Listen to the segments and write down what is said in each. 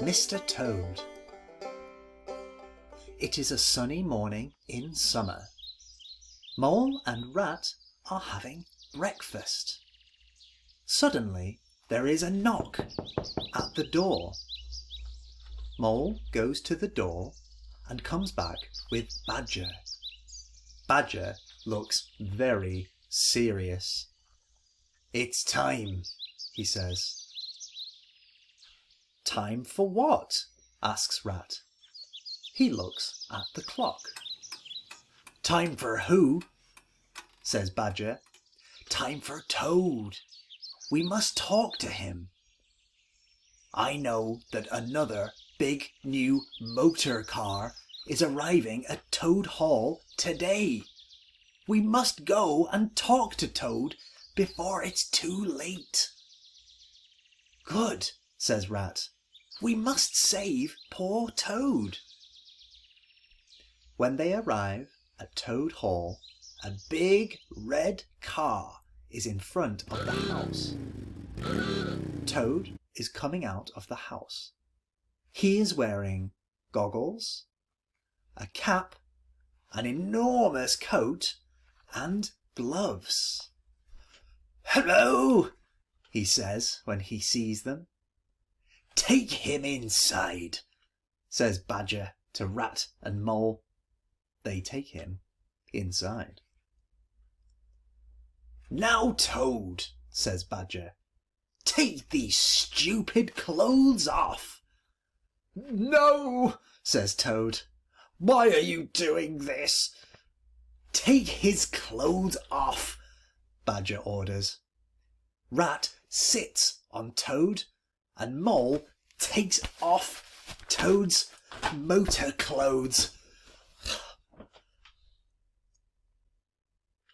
Mr. Toad. It is a sunny morning in summer. Mole and Rat are having breakfast. Suddenly there is a knock at the door. Mole goes to the door and comes back with Badger. Badger looks very serious. "It's time," he says. "Time for what?" asks Rat. He looks at the clock. "Time for who?" says Badger. "Time for Toad. We must talk to him. I know that another big new motor car is arriving at Toad Hall today. We must go and talk to Toad before it's too late." "Good," says Rat. "We must save poor Toad." When they arrive at Toad Hall, a big red car is in front of the house. Toad is coming out of the house. He is wearing goggles, a cap, an enormous coat, and gloves. "Hello," he says when he sees them. "Take him inside," says Badger to Rat and Mole. They take him inside. "Now, Toad," says Badger, "take these stupid clothes off." "No," says Toad. "Why are you doing this?" "Take his clothes off," Badger orders. Rat sits on Toad and Mole takes off Toad's motor clothes.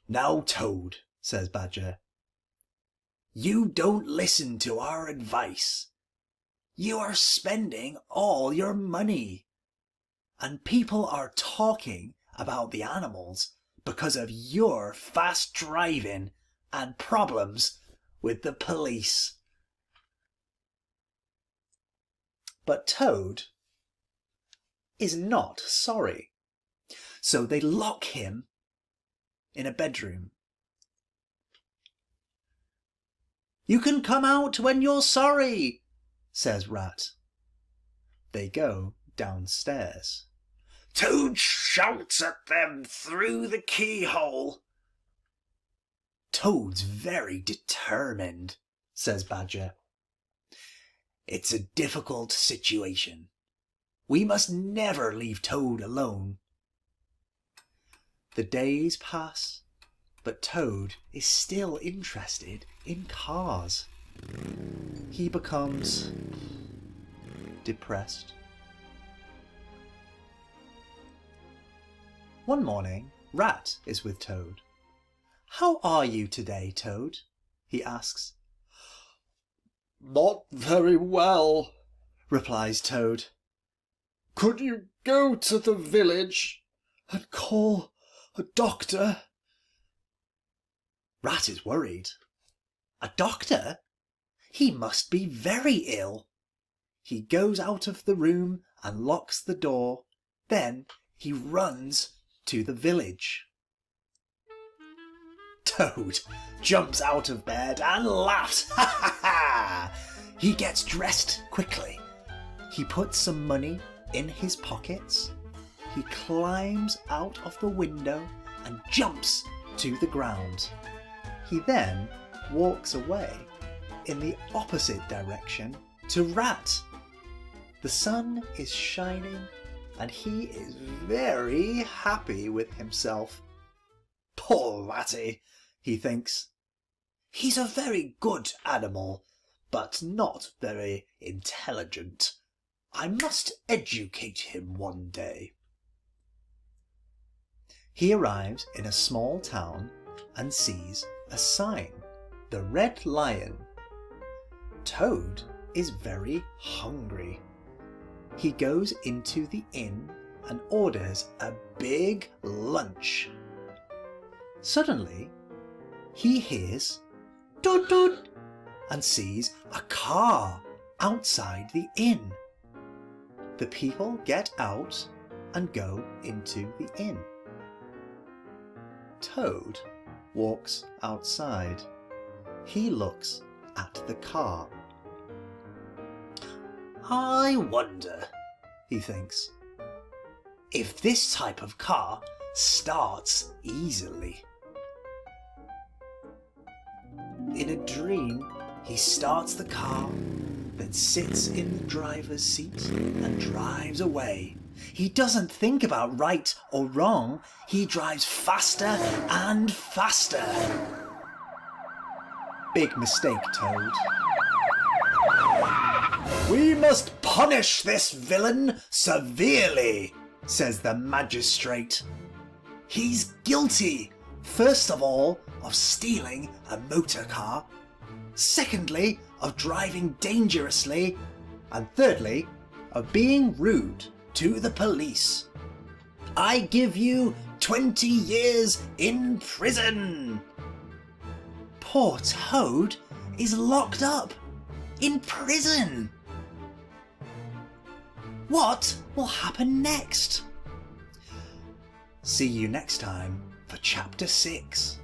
"Now, Toad," says Badger, "you don't listen to our advice. You are spending all your money, and people are talking about the animals because of your fast driving and problems with the police." But Toad is not sorry, so they lock him in a bedroom. "You can come out when you're sorry," says Rat. They go downstairs. Toad shouts at them through the keyhole. "Toad's very determined," says Badger. "It's a difficult situation. We must never leave Toad alone." The days pass, but Toad is still interested in cars. He becomes depressed. One morning, Rat is with Toad. "How are you today, Toad?" he asks. "Not very well," replies Toad. "Could you go to the village and call a doctor?" Rat is worried. "A doctor? He must be very ill." He goes out of the room and locks the door. Then he runs to the village. Toad jumps out of bed and laughs. "Ha ha ha!" He gets dressed quickly. He puts some money in his pockets. He climbs out of the window and jumps to the ground. He then walks away in the opposite direction to Rat. The sun is shining and he is very happy with himself. "Poor Ratty," he thinks. "He's a very good animal, but not very intelligent. I must educate him one day." He arrives in a small town and sees a sign, "The Red Lion." Toad is very hungry. He goes into the inn and orders a big lunch. Suddenly, he hears "toot toot" and sees a car outside the inn. The people get out and go into the inn. Toad walks outside. He looks at the car. I wonder, he thinks, if this type of car starts easily. In a dream, he starts the car, then sits in the driver's seat and drives away. He doesn't think about right or wrong. He drives faster and faster. Big mistake, Toad. We must punish this villain severely, says the magistrate. He's guilty, first of all, of stealing a motor car, secondly, of driving dangerously, and thirdly, of being rude to the police. I give you 20 years in prison. Poor Toad is locked up in prison. What will happen next? See you next time for Chapter 6.